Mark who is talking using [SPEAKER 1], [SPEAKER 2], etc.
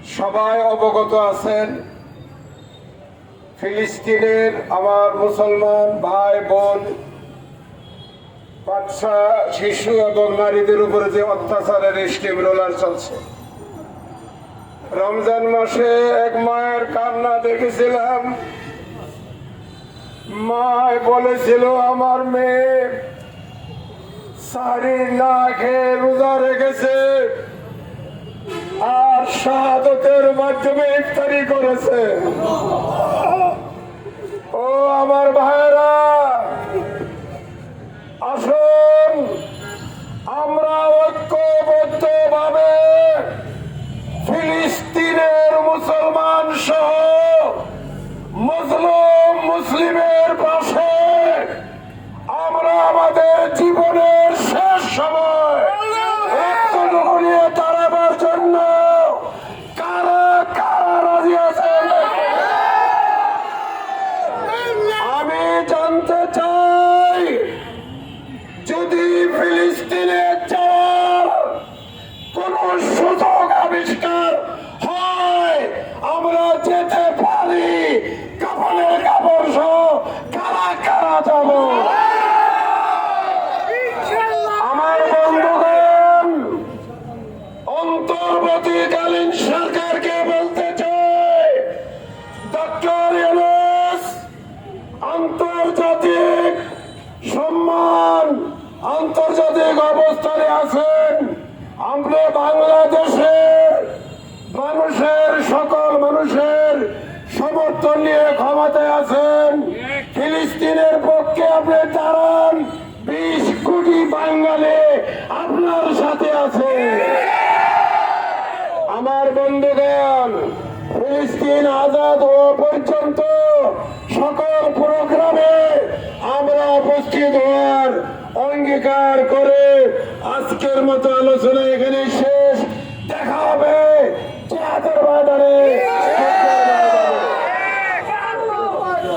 [SPEAKER 1] সবাই অবগত আছেন, ফিলিস্তিনের আমার মুসলমান ভাই বোন, বাচ্চা, শিশু এবং নারীদের উপরে যে অত্যাচারের স্টিম রোলার চলছে। রমজান মাসে এক মায়ের কান্না দেখেছিলাম। মায় বলেছিল আমার মেয়ে সারি না খেয়ে রোজা রেখেছে আর শাহাদাতের মাধ্যমে ইফতারি করেছে। ও আমার ভাইরা, আসুন আমরা ঐক্যবদ্ধ ভাবে ফিলিস্তিনের মুসলমান সহ মুসলিম মুসলিমের পাশে আমরা আমাদের জীবনের শেষ সময় রক্তটুকু নিয়ে দাঁড়াবার জন্য কারা কারা রাজি আছেন? আমি জানতে চাই, যদি ফিলিস্তিনে যাওয়ার কোন সুযোগ আবিষ্কার হয়, আমরা যেতে পারি, কাপড়ের কাপড় সহ কারা কারা যাব? আমার বন্ধুগণ, অন্তর্বর্তীকালীন সরকারকে বলতে চাই, ডক্টর ইউনূস আন্তর্জাতিক সম্মান, আন্তর্জাতিক অবস্থানে আছেন। আমরা বাংলাদেশের মানুষের, সকল মানুষের সমর্থন নিয়ে ক্ষমতায় আছেন। ফিলিস্তিনের পক্ষে আপনি দাঁড়ান, 20 কোটি বাঙালি আপনার সাথে আছে। আমার বন্ধুগণ, ফিলিস্তিন আজাদ হওয়া পর্যন্ত সকল প্রোগ্রামে আমরা উপস্থিত হওয়ার অঙ্গীকার করে আজকের মতো আলোচনা এখানে শেষ। দেখা হবে।